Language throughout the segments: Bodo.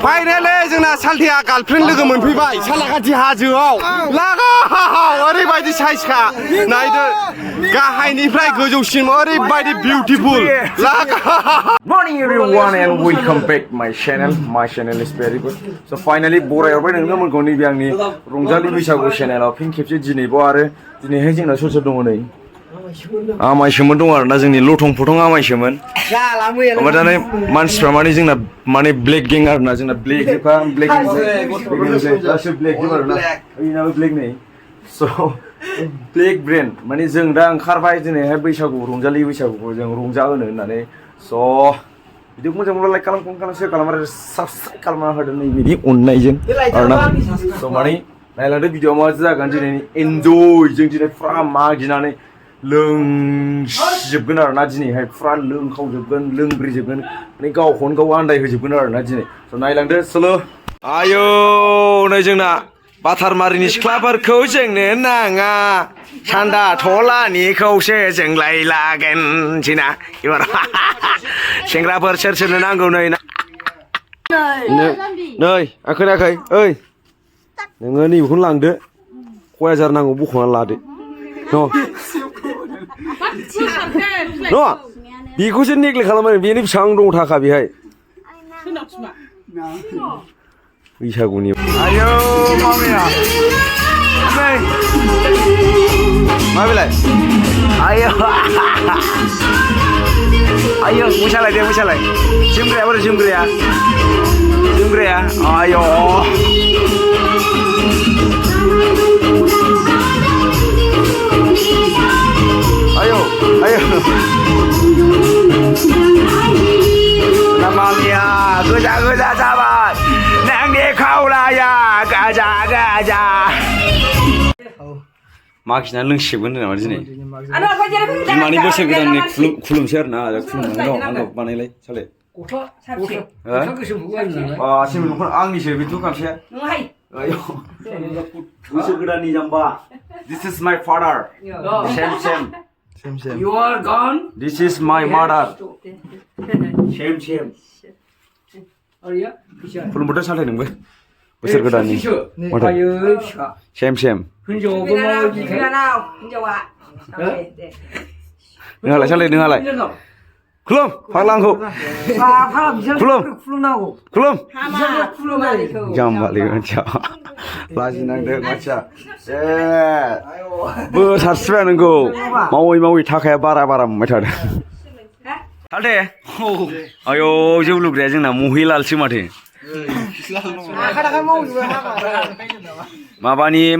फाइनाली जोंना सालथेया गार्लफ्रेन्ड लोगो मोनफैबाय साला खाथि हाजोआव लागा ओरैबायदि साइजखा नायदो गाहायनिफ्राय गोजौसिम ओरैबायदि बिउटिफुल लागा Morning everyone and welcome back my channel is very good so finally बरायबाय नोंथांमोनखौ नैबे आंनि रंजालि बैसागु चेनेलाव फिन खेबसे दिनैबाव आरो दिनैहाय जोंना सोर दङ नै आमायसोमोन दङ आरोना जोंनि लथं फथं आमायसोमोन ओमफ्राय दा मानसिफ्रा माने जोंना माने ब्लेक गें आरोना जोंना ब्लेक जोबखा ब्लेक गासै ब्लेक जोब आरोना ओइनाबो ब्लेक नै स' ब्लेक ब्रेन्ड माने जों दा ओंखारबाय दिनैहाय बैसागु रंजालि बैसागुखौ जों रंजाहोनो होननानै स' भिडिअखौ मोजां मोनब्ला लाइक खालाम शेयार खालाम आरो साबस्क्राइब खालामना होदो नैबेनि अननायजों आरोना स' माने नायलांदो भिडिअआ माबायदि जागोन दिनैनि एन्जय जों दिनै फुरा मागिनानै लोंजोबगोन आरोना दिनैहाय फुरा लोंखावजोबगोन लोंब्रिजोबगोन माने गावखौनो गाव आन्दायहोजोबगोन आरोना दिनै स' नायलांदो सोलो आयौ नै जोंना बाथारमारिनि सिख्लाफोरखौ जोंनो नाङा सान्दा थलानिखौसो जोंलाय लागोन जोंना एबार सेंग्राफोर सोर सोरनो नांगौ नै खोनायाखै ओइ नोङो नैबेखौनो लांदो क'क्राझार नांगौ बख'नानै लादो न' बेखौसो नेग्लेक्ट खालामो बेनो बेसेबां दङ थाखा बेहाय बैसागुनि आयौ माबाया माबेलाय आयौ आयौ मोसालाय दे मोसालाय जोमग्राया बोरै जोमग्राया आयौ ayo namanya goja sahabat nang di kaulaya gaja maksudnya lengsiapkan nama sini gimana bosan kita nih kulum share nah ada kulum no anggap mana lagi sale sih bukan angin sih itu kan sih ayo bosan kita nih jamba this is my father same You are gone. This is my mother. Same. Belum betul salah nih, besar kedan nih. Same. Dengarlah salah dengarlah. Kulum, falangku. Kulum. Jambak lihat lagi nangdek macam. besar sekali nengko. Mau takaya bara macam ada. Ada. Ayo jauh lu kerja jengna muhilal sih mati. Mabani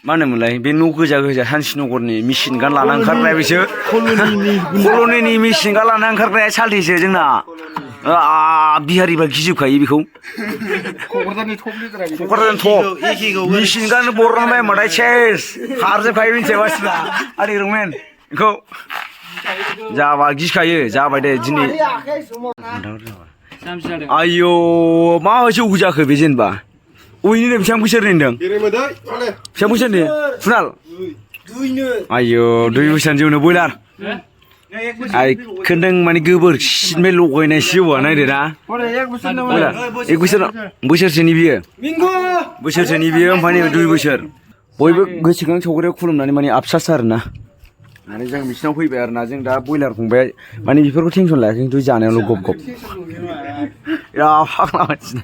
mana mulai benu kerja Hans Nogorni mesin kan lanang kerja bisa. Koloni ni mesin kan lanang kerja saldi sih jengna. Bihari bagi juga ibu. Kokoran top. Mesin kan borong me modal chess. Harus kaya cewas lah. Ada rumen. Kau. Jawab gis jawab deh jini. Ayo, mau sih uja ke bejen ba. Ini nih siapa besar nih? Siapa besar nih? Final. Ayo, 2 besar jauh boiler. Ay kendang mani gubur me logoynaय siwa नायदो दा एक बोसोरसोनि बियो बोसोरसोनि बियो ओमफ्राय 2 बोसोर बयबो गोसोखां सौग्रायाव खुलुमनानै माने आफसास आरोना माने जों बिसिनाव फैबाय आरोना जों दा बयलार फंबाय माने बेफोरखौ टेनसन लायाखै खिन्थु जानायावल' गब या फाग्ला मानसिना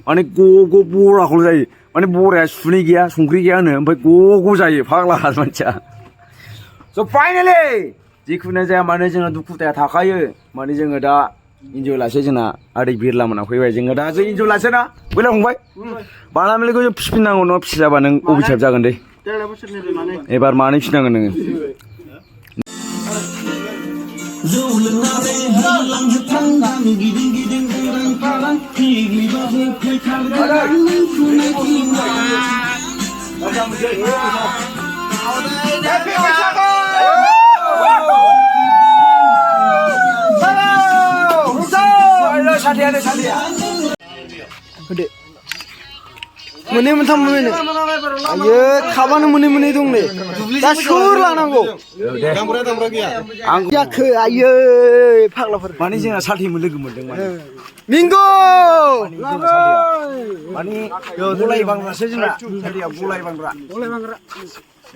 माने गग बराखौ जायो माने बराया सुनै गैया संख्रि गैया होनो ओमफ्राय गग जायो फाग्ला मानसिया स' फाइनाली जिखुनु जाया माने जोंना दुखु दाया थाखायो माने जोङो दा इन्जय लासै जोंना आदै बिरला मोना फैबाय जोङो दा जों इन्जय लासै ना बयलार फंबाय बानामिलिखौ जों फिसिनांगौ नङा फिसिजाबा नों अभिशाप जागोन दे एबार मानै फिसिनांगोन नोङो Sadia. मोनै मोनथाम मोनो आयो खाबानो मोनै दं नै दा सुर लानांगौ दामब्रा गैया आं जाखो आयो फाग्लाफोर माने जोंना साल्थेमोन लोगो मोनदों माने मिंगो माने गलाय बांग्रासो जोंना साल्थेया गलाय बांग्रा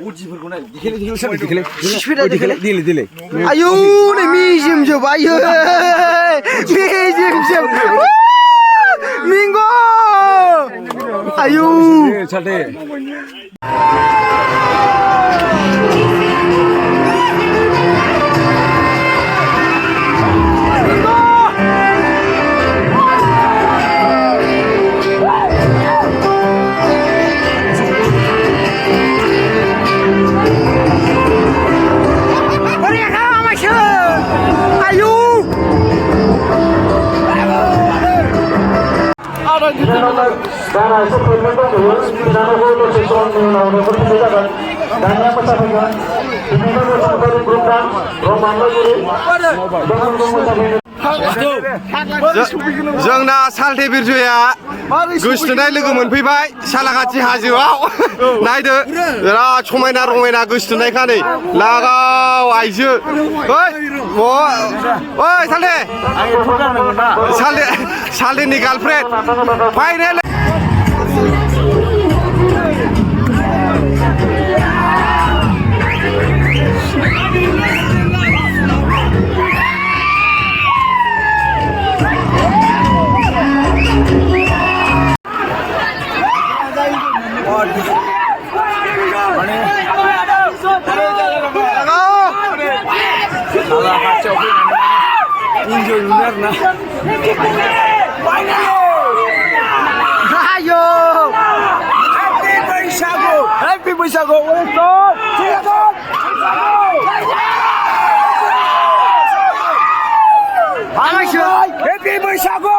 उजिफोरखौ नाय दिले आयौ नै मेजेम जोब आयो मेजेम जोब मिंगो आयौ साल्थे Dan hasil filmnya dulu, dan aku tuh sesuatu yang udah berarti kan, dan yang pesawat ini kan bersama program Roman lagi, dengan promosi जोंना साल्थे बिरजुया गोसोथोनाय लोगो मोनफैबाय सालाकाथि हाजोआव नायदो बिराद समायना रमायना गोसोथोनायखा नै लागाव आइजो ओइ साल्थेनि girlfriend final Sala Kati enjoy bener nah. ayo happy Bwisagu welcome happy Bwisagu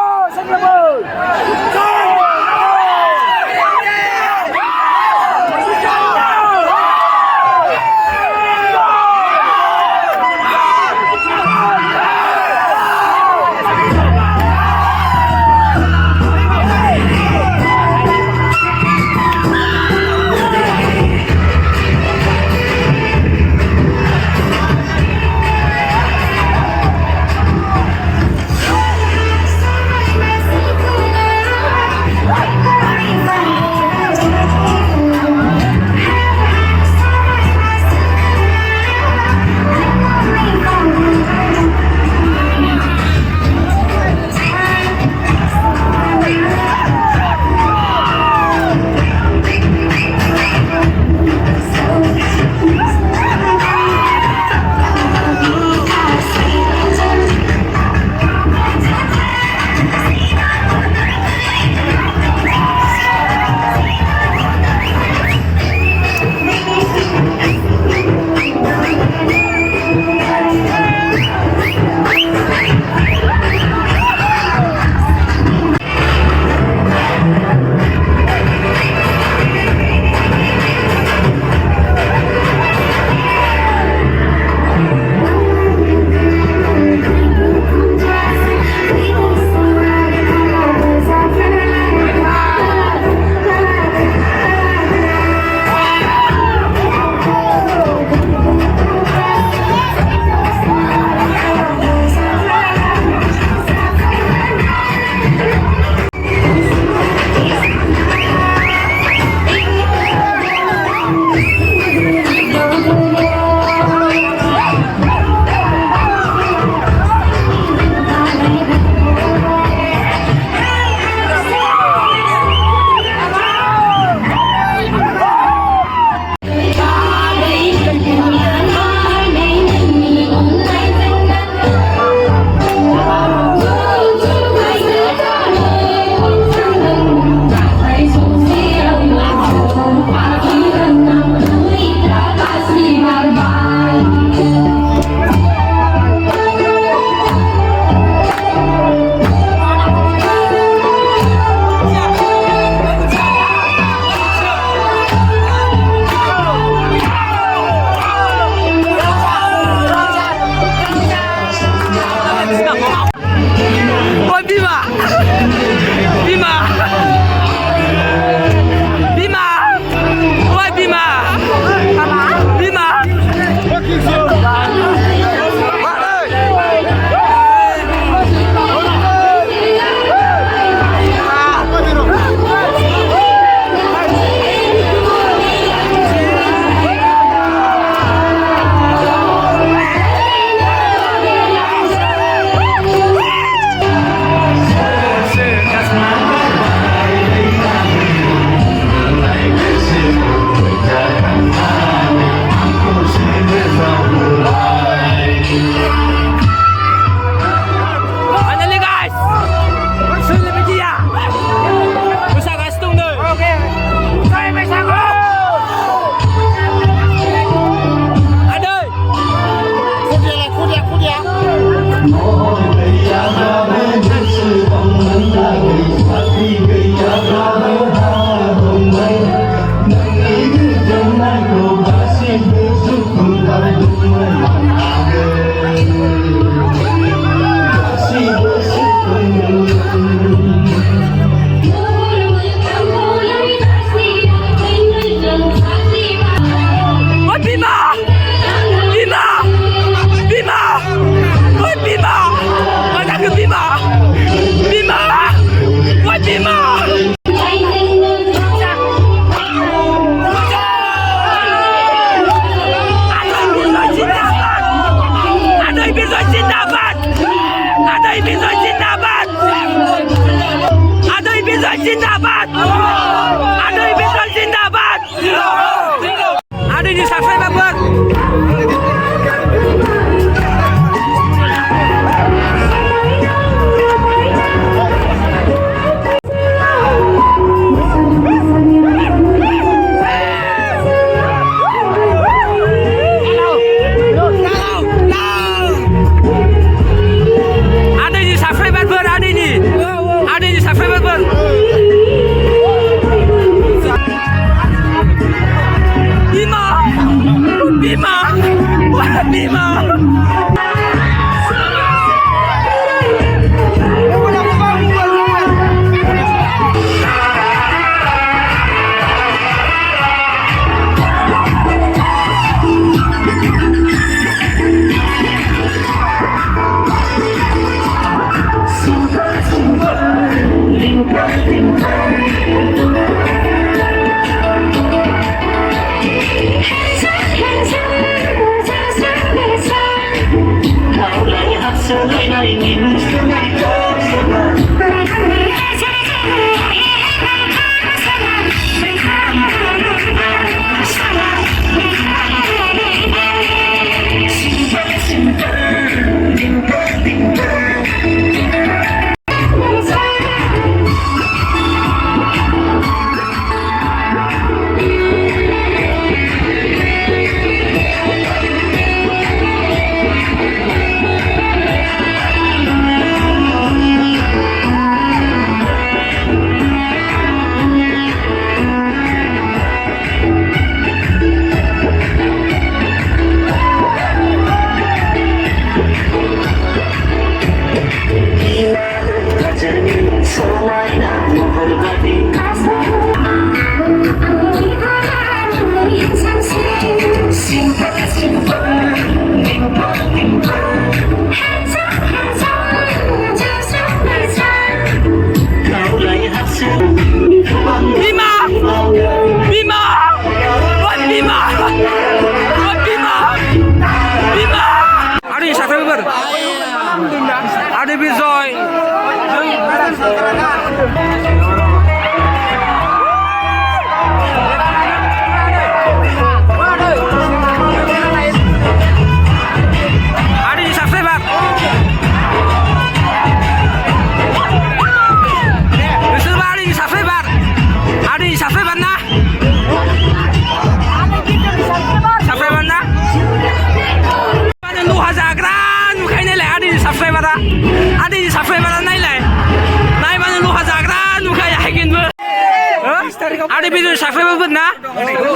Ada video subscriber berna?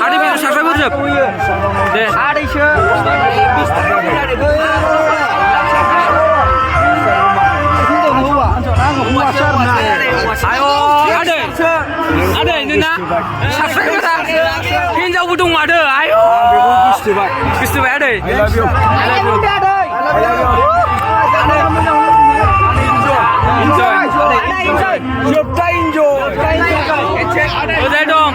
Ada video subscriber jep. Deh. Ada isu. Ayo, ada ini na. Subscriber dah. Hinjau budung ada. Ayo. Gusti bay ada. I love you. Enjoy. Enjoy. Enjoy. Enjoy.